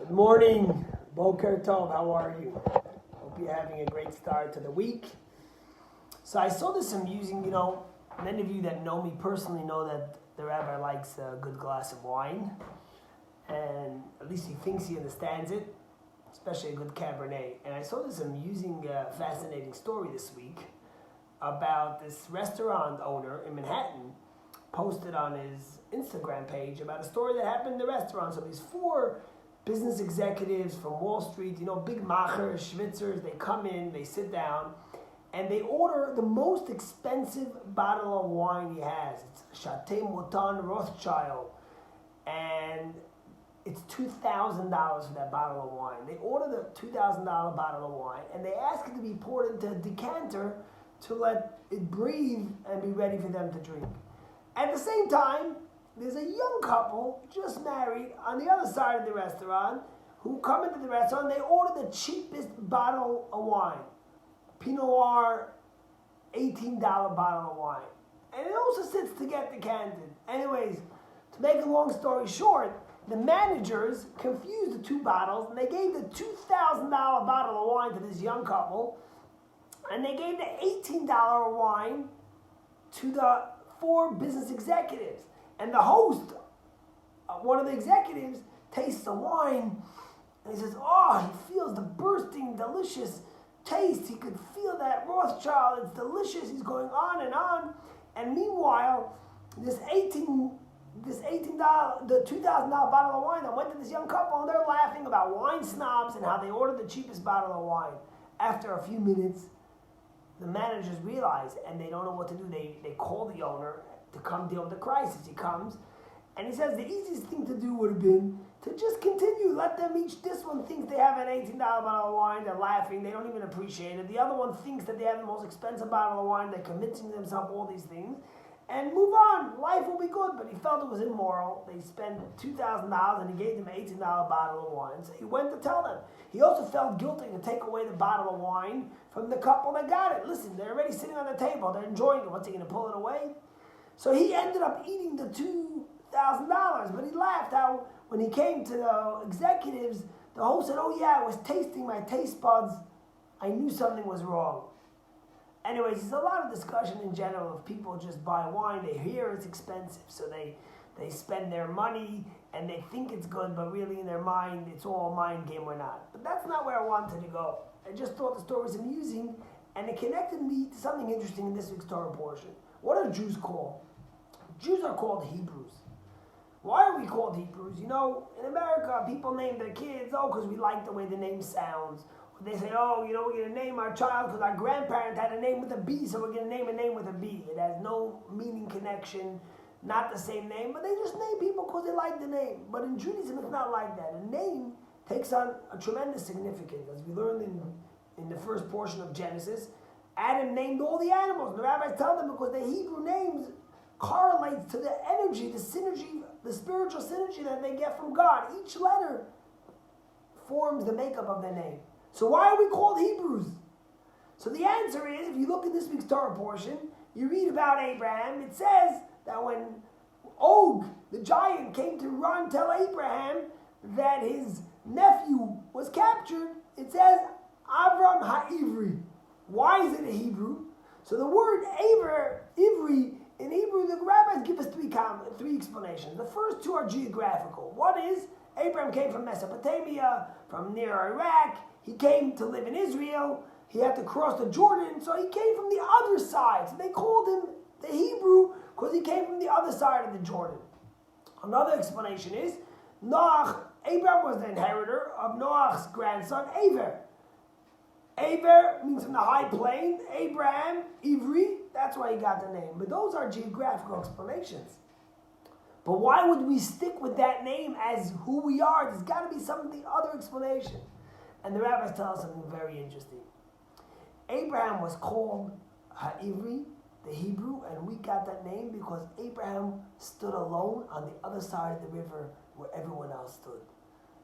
Good morning, Boker Tov. How are you? Hope you're having a great start to the week. So I saw this amusing, many of you that know me personally know that the rabbi likes a good glass of wine, and at least he thinks he understands it, especially a good Cabernet. And I saw this amusing, fascinating story this week about this restaurant owner in Manhattan posted on his Instagram page about a story that happened in the restaurant. So these four business executives from Wall Street, big machers, schwitzers, they come in, they sit down, and they order the most expensive bottle of wine he has. It's Chateau Mouton Rothschild, and it's $2,000 for that bottle of wine. They order the $2,000 bottle of wine, and they ask it to be poured into a decanter to let it breathe and be ready for them to drink. At the same time, there's a young couple, just married, on the other side of the restaurant, who come into the restaurant, they order the cheapest bottle of wine. Pinot Noir, $18 bottle of wine. And it also sits to get decanted. Anyways, to make a long story short, the managers confused the two bottles, and they gave the $2,000 bottle of wine to this young couple, and they gave the $18 wine to the four business executives. And the host, one of the executives, tastes the wine, and he says, he feels the bursting, delicious taste. He could feel that Rothschild. It's delicious. He's going on and on. And meanwhile, the $2,000 bottle of wine that went to this young couple, and they're laughing about wine snobs and how they ordered the cheapest bottle of wine. After a few minutes, the managers realize, and they don't know what to do. They call the owner to come deal with the crisis. He comes, and he says the easiest thing to do would have been to just continue. Let them each. This one thinks they have an $18 bottle of wine. They're laughing. They don't even appreciate it. The other one thinks that they have the most expensive bottle of wine. They're convincing themselves all these things. And move on. Life will be good. But he felt it was immoral. They spent $2,000 and he gave them an $18 bottle of wine. So he went to tell them. He also felt guilty to take away the bottle of wine from the couple that got it. Listen, they're already sitting on the table. They're enjoying it. What's he going to pull it away? So he ended up eating the $2,000, but he laughed how when he came to the executives, the host said, I was tasting my taste buds. I knew something was wrong. Anyways, there's a lot of discussion in general of people just buy wine. They hear it's expensive, so they spend their money and they think it's good, but really in their mind, it's all a mind game or not. But that's not where I wanted to go. I just thought the story was amusing, and it connected me to something interesting in this week's Torah portion. What are Jews called? Jews are called Hebrews. Why are we called Hebrews? In America, people name their kids, because we like the way the name sounds. Or they say, we're going to name our child because our grandparent had a name with a B, so we're going to name a name with a B. It has no meaning connection, not the same name, but they just name people because they like the name. But in Judaism, it's not like that. A name takes on a tremendous significance. As we learned in the first portion of Genesis, Adam named all the animals. The rabbis tell them because the Hebrew names correlates to the energy, the synergy, the spiritual synergy that they get from God. Each letter forms the makeup of their name. So why are we called Hebrews? So the answer is, if you look at this week's Torah portion, you read about Abraham. It says that when Og, the giant, came to run tell Abraham that his nephew was captured, it says Avram HaIvri. Why is it a Hebrew? So the word Ivri, in Hebrew, the rabbis give us three explanations. The first two are geographical. One is, Abraham came from Mesopotamia, from near Iraq. He came to live in Israel. He had to cross the Jordan, so he came from the other side. So they called him the Hebrew because he came from the other side of the Jordan. Another explanation is, Abraham was the inheritor of Noah's grandson, Aver. Aver means from the high plain. Abraham, Ivri, that's why he got the name. But those are geographical explanations. But why would we stick with that name as who we are? There's got to be some other explanation. And the rabbis tell us something very interesting. Abraham was called HaIvri, the Hebrew, and we got that name because Abraham stood alone on the other side of the river where everyone else stood.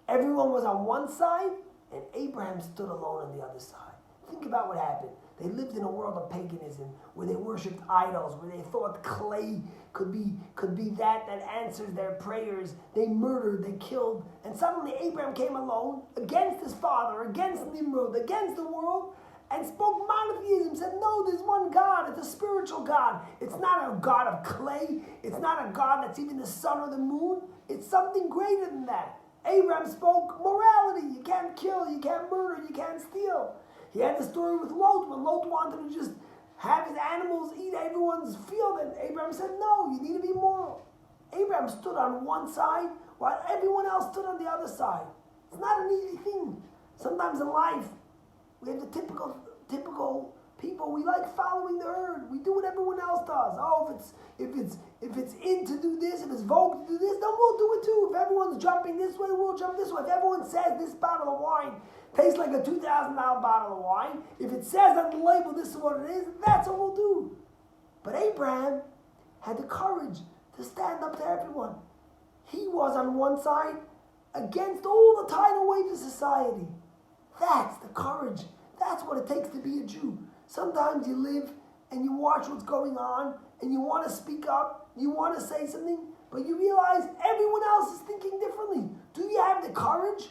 Everyone was on one side, and Abraham stood alone on the other side. Think about what happened. They lived in a world of paganism where they worshipped idols, where they thought clay could be that answers their prayers. They murdered, they killed, and suddenly Abraham came alone against his father, against Nimrod, against the world, and spoke monotheism, said, no, there's one God, it's a spiritual God. It's not a God of clay, it's not a God that's even the sun or the moon, it's something greater than that. Abraham spoke morality, you can't kill, you can't murder, you can't steal. He had the story with Lot, when Lot wanted to just have his animals eat everyone's field, and Abraham said, no, you need to be moral. Abraham stood on one side, while everyone else stood on the other side. It's not an easy thing. Sometimes in life, we have the typical people. We like following the herd. We do what everyone else does. Oh, if it's in to do this, if it's vogue to do this, then we'll do it too. If everyone's jumping this way, we'll jump this way. If everyone says this bottle of wine tastes like a $2,000 bottle of wine, if it says on the label this is what it is, that's what we'll do. But Abraham had the courage to stand up to everyone. He was on one side against all the tidal waves of society. That's the courage. That's what it takes to be a Jew. Sometimes you live and you watch what's going on and you want to speak up, you want to say something, but you realize everyone else is thinking differently. Do you have the courage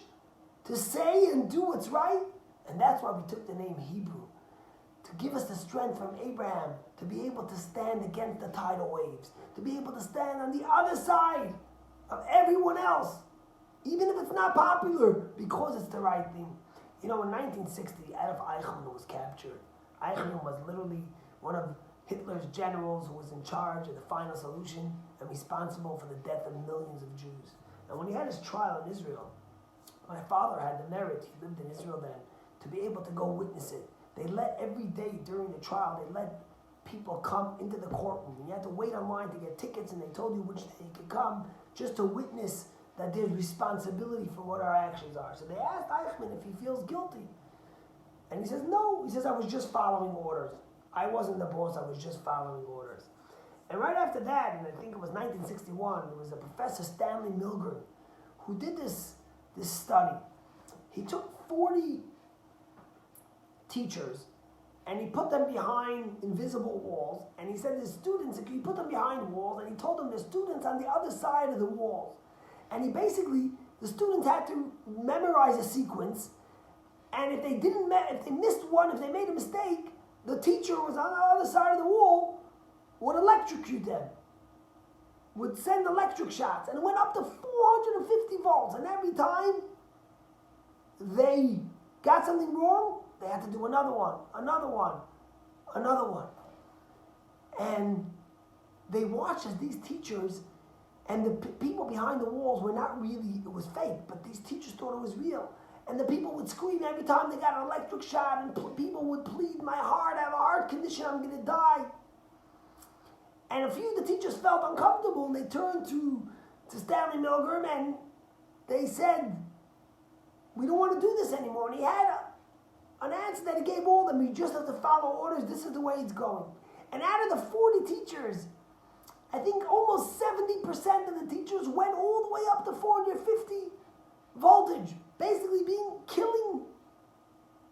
to say and do what's right? And that's why we took the name Hebrew, to give us the strength from Abraham to be able to stand against the tidal waves, to be able to stand on the other side of everyone else, even if it's not popular, because it's the right thing. You know, in 1960, Adolf Eichmann was captured. Eichmann was literally one of Hitler's generals who was in charge of the final solution and responsible for the death of millions of Jews. And when he had his trial in Israel, my father had the merit, he lived in Israel then, to be able to go witness it. They let every day during the trial, they let people come into the courtroom. You had to wait online to get tickets, and they told you which day you could come just to witness that there's responsibility for what our actions are. So they asked Eichmann if he feels guilty. And he says, no. He says, I was just following orders. I wasn't the boss, I was just following orders. And right after that, and I think it was 1961, there was a Professor Stanley Milgram who did this study. He took 40 teachers and he put them behind invisible walls, and he said the students, he put them behind walls, and he told them the students on the other side of the walls. And he basically, the students had to memorize a sequence, and if they missed one, if they made a mistake, the teacher was on the other side of the wall, would electrocute them, would send electric shots, and it went up to 450 volts, and every time they got something wrong, they had to do another one. And they watched as these teachers and the people behind the walls were not really, it was fake, but these teachers thought it was real. And the people would scream every time they got an electric shot, and people would plead, my heart, I have a heart condition, I'm going to die. And a few of the teachers felt uncomfortable, and they turned to Stanley Milgram, and they said, we don't want to do this anymore. And he had an answer that he gave all of them. You just have to follow orders. This is the way it's going. And out of the 40 teachers, I think almost 70% of the teachers went all the way up to 450 voltage. Basically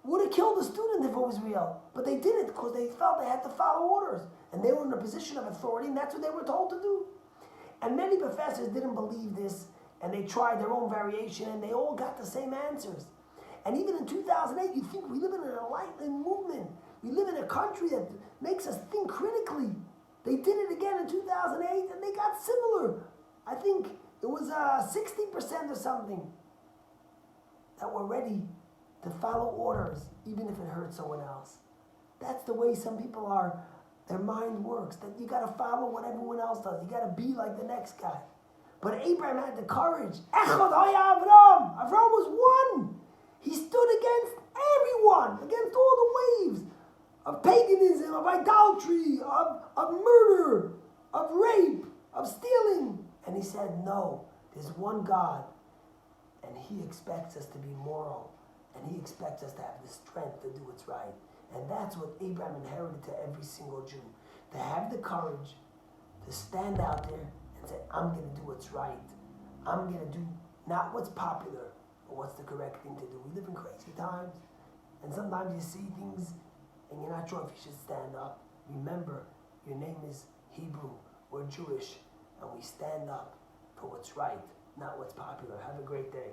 would have killed the student if it was real. But they didn't, because they felt they had to follow orders. And they were in a position of authority, and that's what they were told to do. And many professors didn't believe this, and they tried their own variation, and they all got the same answers. And even in 2008, you think we live in an enlightenment movement. We live in a country that makes us think critically. They did it again in 2008, and they got similar. I think it was 60% or something that were ready to follow orders, even if it hurt someone else. That's the way some people are. Their mind works. That you got to follow what everyone else does. You got to be like the next guy. But Abraham had the courage. Echad haya Avram. Avram was one. He stood against everyone, against all the waves of paganism, of idolatry, of murder, of rape, of stealing. And he said, no, there's one God, and he expects us to be moral, and he expects us to have the strength to do what's right. And that's what Abraham inherited to every single Jew, to have the courage to stand out there and say, I'm going to do what's right. I'm going to do not what's popular, but what's the correct thing to do. We live in crazy times, and sometimes you see things and you're not sure if you should stand up, remember, your name is Hebrew, we're Jewish, and we stand up for what's right, not what's popular. Have a great day.